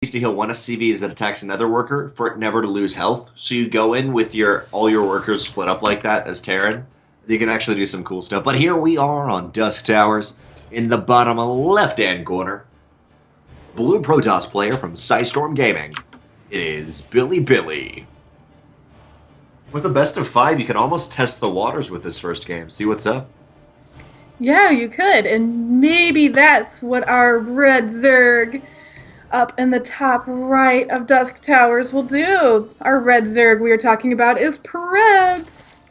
needs to heal one SCV as it attacks another worker for it never to lose health. So you go in with all your workers split up like that as Terran. You can actually do some cool stuff. But here we are on Dusk Towers in the bottom left-hand corner. Blue Protoss player from Storm Gaming. It is PiLiPiLi. With a best of 5, you can almost test the waters with this first game. See what's up. Yeah, you could, and maybe that's what our red Zerg up in the top right of Dusk Towers will do. Our red Zerg we are talking about is Prebs.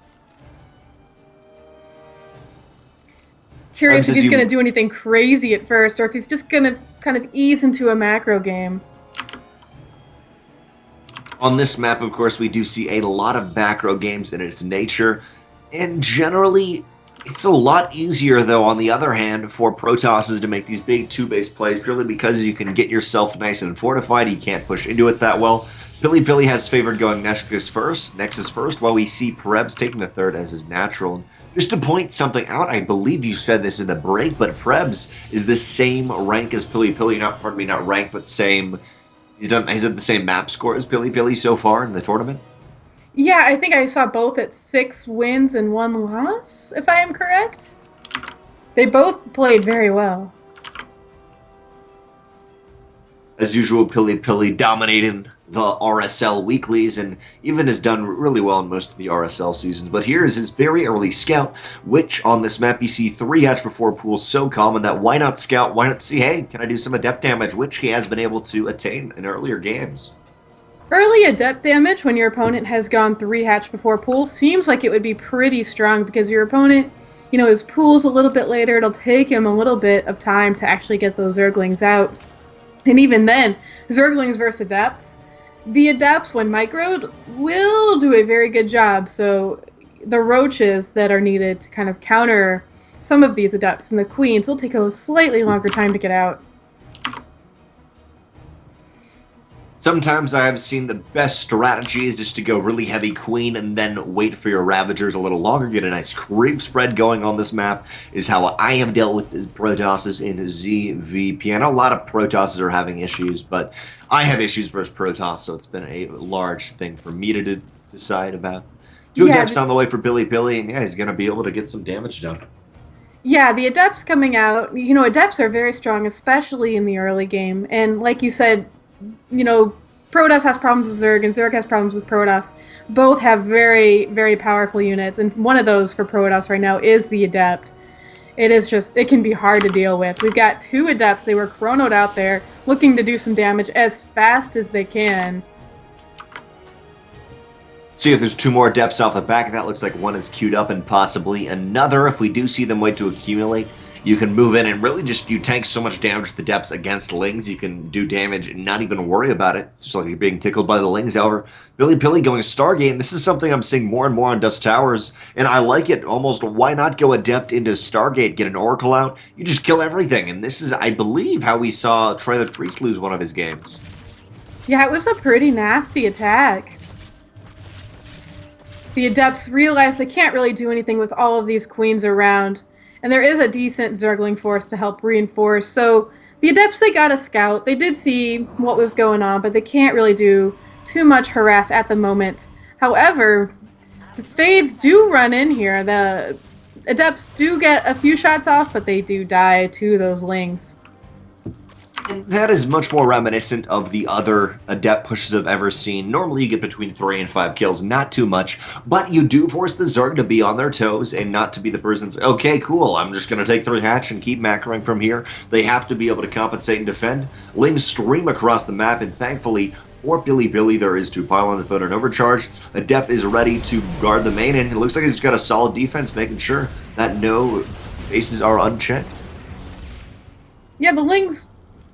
Curious if he's going to do anything crazy at first, or if he's just going to kind of ease into a macro game. On this map, of course, we do see a lot of macro games in its nature, and generally, it's a lot easier, though, on the other hand, for Protosses to make these big 2-base plays, purely because you can get yourself nice and fortified. You can't push into it that well. PiLiPiLi has favored going Nexus first, while we see Prebs taking the third as his natural. Just to point something out, I believe you said this in the break, but Prebs is the same rank as PiLiPiLi. Not rank, but same. He's at the same map score as PiLiPiLi so far in the tournament. Yeah, I think I saw both at 6 wins and 1 loss, if I am correct. They both played very well. As usual, PiLiPiLi dominating the RSL weeklies and even has done really well in most of the RSL seasons. But here is his very early scout, which on this map you see 3 hatch before pools so common that why not scout, why not see, hey, can I do some adept damage, which he has been able to attain in earlier games. Early adept damage when your opponent has gone 3 hatch before pool seems like it would be pretty strong because your opponent, his pool's a little bit later. It'll take him a little bit of time to actually get those Zerglings out. And even then, Zerglings versus adepts, the adepts, when microed, will do a very good job. So the roaches that are needed to kind of counter some of these adepts and the queens will take a slightly longer time to get out. Sometimes I have seen the best strategy is just to go really heavy queen and then wait for your Ravagers a little longer, get a nice creep spread going on this map, is how I have dealt with the Protosses in ZVP. I know a lot of Protosses are having issues, but I have issues versus Protoss, so it's been a large thing for me to decide about. 2 adepts on the way for PiLiPiLi, and yeah, he's going to be able to get some damage done. Yeah, the adepts coming out, adepts are very strong, especially in the early game, and like you said, Protoss has problems with Zerg, and Zerg has problems with Protoss. Both have very, very powerful units, and one of those for Protoss right now is the Adept. It can be hard to deal with. We've got 2 Adepts. They were chronoed out there, looking to do some damage as fast as they can. See if there's 2 more Adepts off the back. That looks like one is queued up, and possibly another. If we do see them wait to accumulate, you can move in and really you tank so much damage to the depths against Lings. You can do damage and not even worry about it. It's just like you're being tickled by the Lings. However, PiLiPiLi going Stargate, and this is something I'm seeing more and more on Dusk Towers, and I like it almost. Why not go Adept into Stargate, get an Oracle out? You just kill everything, and this is, I believe, how we saw Troy the Priest lose one of his games. Yeah, it was a pretty nasty attack. The Adepts realize they can't really do anything with all of these queens around. And there is a decent Zergling force to help reinforce. So the Adepts, they got a scout. They did see what was going on, but they can't really do too much harass at the moment. However, the Fades do run in here. The Adepts do get a few shots off, but they do die to those Lings. And that is much more reminiscent of the other Adept pushes I've ever seen. Normally you get between 3 and 5 kills, not too much, but you do force the Zerg to be on their toes and not to be the person's, okay, cool, I'm just going to take 3 hatch and keep macroing from here. They have to be able to compensate and defend. Lings stream across the map, and thankfully, for PiLiPiLi, there is 2 pylons devoted and overcharge. Adept is ready to guard the main, and it looks like he's got a solid defense, making sure that no bases are unchecked. Yeah, but Lings,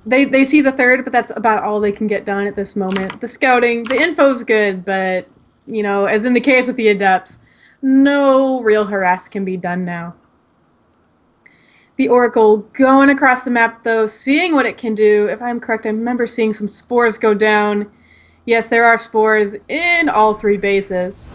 They see the third, but that's about all they can get done at this moment. The scouting, the info's good, but, as in the case with the Adepts, no real harass can be done now. The Oracle going across the map, though, seeing what it can do. If I'm correct, I remember seeing some spores go down. Yes, there are spores in all 3 bases.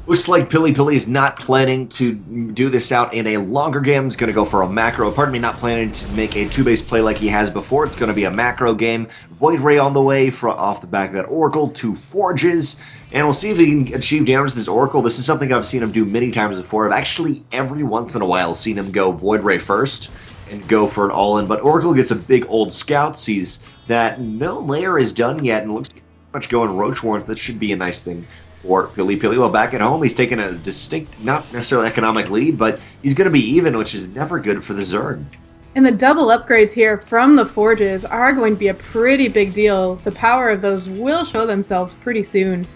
Looks like PiLiPiLi is not planning to do this out in a longer game. He's going to go for a macro. Pardon me, not planning to make a two-base play like he has before. It's going to be a macro game. Void Ray on the way off the back of that Oracle. 2 Forges. And we'll see if he can achieve damage with this Oracle. This is something I've seen him do many times before. I've actually, every once in a while, seen him go Void Ray first and go for an all-in. But Oracle gets a big old scout, sees that no layer is done yet, and looks much going Roach Warrant. That should be a nice thing for PiLiPiLi. Well, back at home, he's taken a distinct, not necessarily economic lead, but he's going to be even, which is never good for the Zerg. And the double upgrades here from the Forges are going to be a pretty big deal. The power of those will show themselves pretty soon.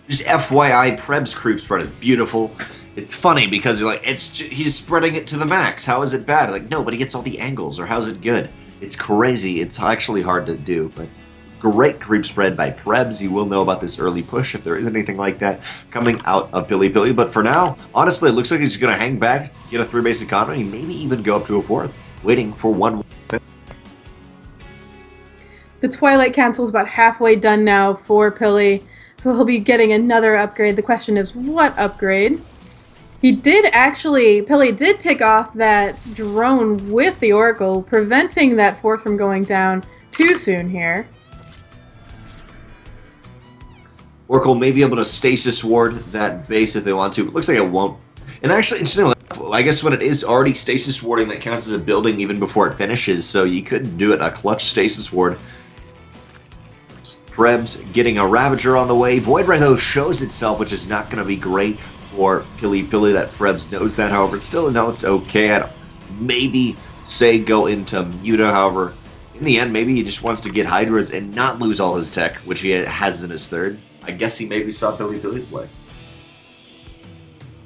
Just FYI, Prebs creep spread is beautiful. It's funny because you're like, he's spreading it to the max. How is it bad? Like, no, but he gets all the angles, or how's it good? It's crazy. It's actually hard to do, but great creep spread by Prebs. You will know about this early push if there is anything like that coming out of PiLiPiLi. But for now, honestly, it looks like he's going to hang back, get a 3-base economy, maybe even go up to a 4th, waiting for one. The Twilight Council is about halfway done now for Pili, so he'll be getting another upgrade. The question is, what upgrade? Pili did pick off that drone with the Oracle, preventing that 4th from going down too soon here. Oracle may be able to stasis ward that base if they want to, but looks like it won't. And actually, interestingly, I guess when it is already stasis warding, that counts as a building even before it finishes, so you could do it a clutch stasis ward. Prebs getting a Ravager on the way. Void Ray, though, shows itself, which is not going to be great for PiLiPiLi. That Prebs knows that, however, it's still, no, it's okay. I'd maybe say go into Muta, however. In the end, maybe he just wants to get Hydras and not lose all his tech, which he has in his 3rd. I guess he maybe saw PiLiPiLi play.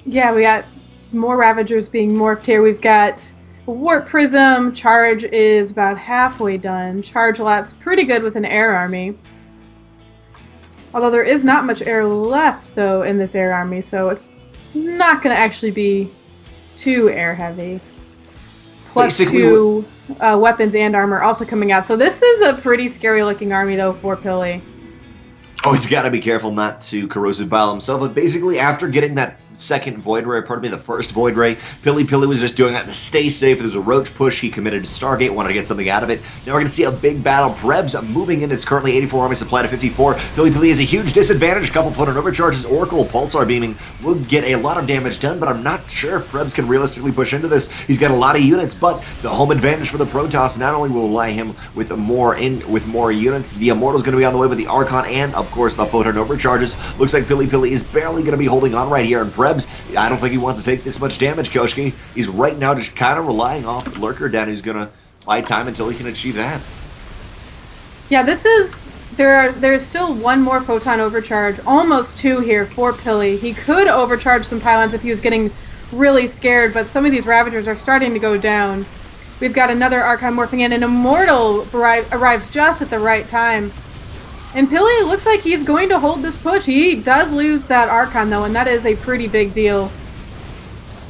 Yeah, we got more Ravagers being morphed here. We've got Warp Prism. Charge is about halfway done. Charge Lot's pretty good with an air army. Although there is not much air left, though, in this air army, so it's not going to actually be too air heavy. Plus basically 2 weapons and armor also coming out. So this is a pretty scary looking army, though, for Pili. Oh, he's got to be careful not to corrosive bile himself, but basically after getting that second Void Ray, pardon me, the first Void Ray, PiLiPiLi was just doing that to stay safe. There was a Roach push, he committed to Stargate, wanted to get something out of it. Now we're going to see a big battle. Prebs moving in, it's currently 84 army supply to 54. PiLiPiLi has a huge disadvantage, a couple foot on overcharges. Oracle, Pulsar beaming would get a lot of damage done, but I'm not sure if Prebs can realistically push into this. He's got a lot of units, but the home advantage for the Protoss not only will ally him with more units, the Immortal's going to be on the way with the Archon and, of course, the photon overcharges. Looks like PiLiPiLi is barely going to be holding on right here, and Prebs, I don't think he wants to take this much damage, Koshkii. He's right now just kind of relying off Lurker down. He's going to buy time until he can achieve that. Yeah, this is... There's still one more photon overcharge, almost 2 here for Pili. He could overcharge some pylons if he was getting really scared, but some of these Ravagers are starting to go down. We've got another Archon morphing in, and Immortal arrives just at the right time. And Pili looks like he's going to hold this push. He does lose that Archon, though, and that is a pretty big deal.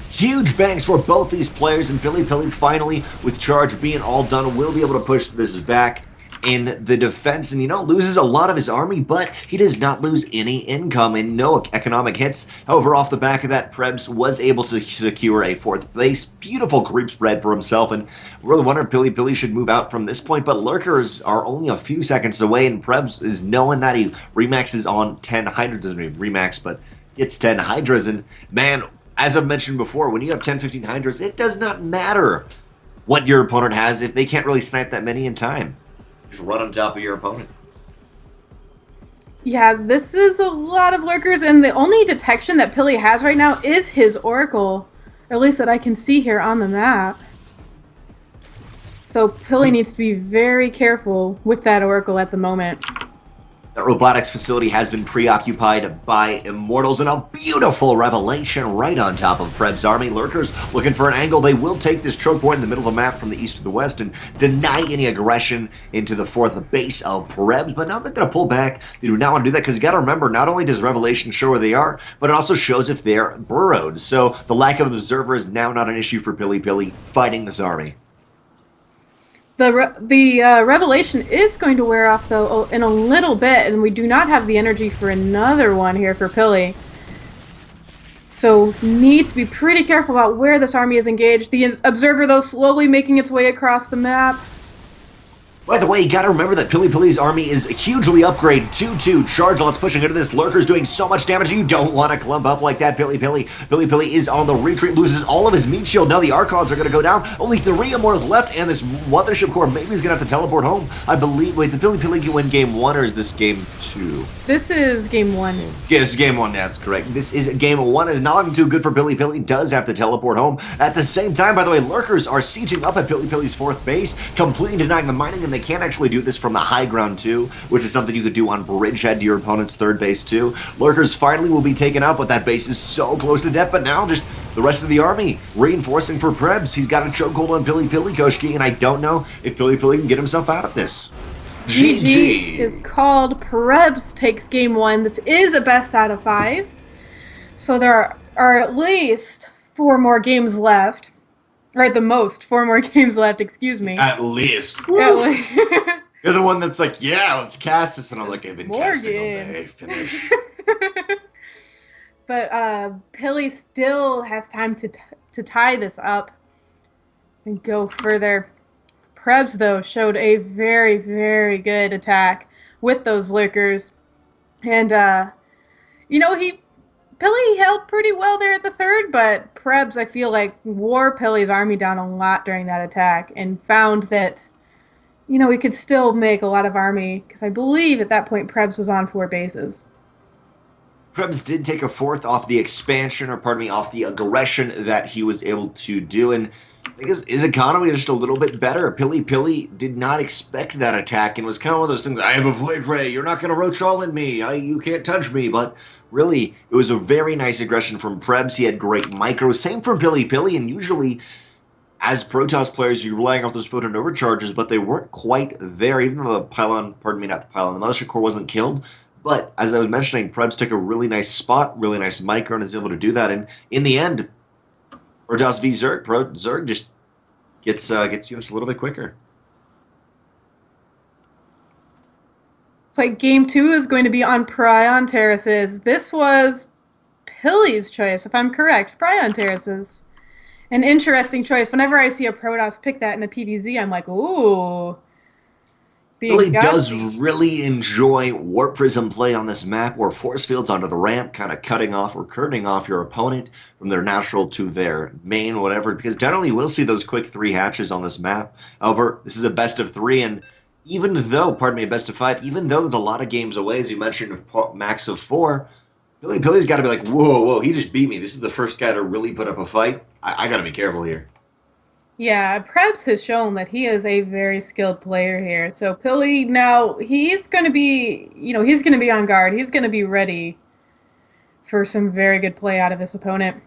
Huge bangs for both these players, and PiLiPiLi finally, with Charge being all done, will be able to push this back in the defense, and loses a lot of his army, but he does not lose any income and no economic hits. However, off the back of that, Prebs was able to secure a 4th base. Beautiful creep spread for himself, and really wonder if PiLiPiLi should move out from this point, but Lurkers are only a few seconds away, and Prebs is knowing that he remaxes on 10 Hydras, doesn't even remax, but gets 10 Hydras, and man, as I've mentioned before, when you have 10, 15 Hydras, it does not matter what your opponent has if they can't really snipe that many in time. Just run on top of your opponent. Yeah, this is a lot of Lurkers, and the only detection that Pili has right now is his Oracle, or at least that I can see here on the map. So Pili needs to be very careful with that Oracle at the moment. That robotics facility has been preoccupied by Immortals, and a beautiful revelation right on top of Preb's army. Lurkers looking for an angle. They will take this choke point in the middle of the map from the east to the west and deny any aggression into the 4th base of Prebs, but now they're going to pull back. They do not want to do that because you got to remember, not only does revelation show where they are, but it also shows if they're burrowed. So the lack of an observer is now not an issue for PiLiPiLi fighting this army. The revelation is going to wear off, though, in a little bit, and we do not have the energy for another one here for Pili. So needs to be pretty careful about where this army is engaged. The observer, though, slowly making its way across the map. By the way, you gotta remember that PiLiPiLi's army is hugely upgraded. 2-2 charge lots pushing into this. Lurker's doing so much damage. You don't want to clump up like that, PiLiPiLi. PiLiPiLi is on the retreat, loses all of his meat shield. Now the Archons are gonna go down. Only 3 Immortals left, and this Mothership Core maybe is gonna have to teleport home. I believe. Wait, did PiLiPiLi win game 1 or is this game 2? This is game 1. Yeah, this is game 1, that's correct. This is game 1. Is not looking too good for PiLiPiLi. Does have to teleport home. At the same time, by the way, Lurkers are sieging up at PiLiPiLi's 4th base, completely denying the mining, and they can't actually do this from the high ground too, which is something you could do on bridgehead to your opponent's 3rd base too. Lurkers finally will be taken out, but that base is so close to death. But now just the rest of the army reinforcing for Prebs. He's got a chokehold on PiLiPiLi, Koshkii, and I don't know if PiLiPiLi can get himself out of this. GG is called. Prebs takes game 1. This is a best out of 5. So there are at least 4 more games left. Or at the most, 4 more games left, excuse me. At least. You're the one that's like, yeah, let's cast this. And I'm like, I've been more casting games. all day. Finish. But Pili still has time to tie this up and go further. Prebs, though, showed a very, very good attack with those Lurkers. And, you know, Pili held pretty well there at the 3rd, but Prebs, I feel like, wore Pili's army down a lot during that attack and found that, you know, he could still make a lot of army, because I believe at that point Prebs was on 4 bases. Prebs did take a 4th off the expansion, or pardon me, off the aggression that he was able to do, and I think his economy is just a little bit better. PiLiPiLi did not expect that attack and was kind of one of those things, I have a Void Ray, you're not going to roach all in me, you can't touch me, but really, it was a very nice aggression from Prebs. He had great micro, same from PiLiPiLi, and usually, as Protoss players, you're relying off those photon overcharges, but they weren't quite there, even though the pylon, pardon me, not the pylon, the Mothership Core wasn't killed. But, as I was mentioning, Prebs took a really nice spot, really nice micro, and is able to do that, and in the end, Protoss v Zerg, Zerg just gets used a little bit quicker. It's like game 2 is going to be on Prion Terraces. This was Pili's choice, if I'm correct. Prion Terraces. An interesting choice. Whenever I see a Protoss pick that in a PvZ, I'm like, ooh. Pili does really enjoy Warp Prism play on this map, or force fields onto the ramp, kind of cutting off or curving off your opponent from their natural to their main, whatever, because generally we'll see those quick 3 hatches on this map. However, this is a best of 3, and even though, pardon me, a best of 5, even though there's a lot of games away, as you mentioned, max of 4, PiLiPiLi's got to be like, whoa, he just beat me. This is the first guy to really put up a fight. I got to be careful here. Yeah, Prebs has shown that he is a very skilled player here. So Pili, now, he's going to be, you know, he's going to be on guard. He's going to be ready for some very good play out of his opponent.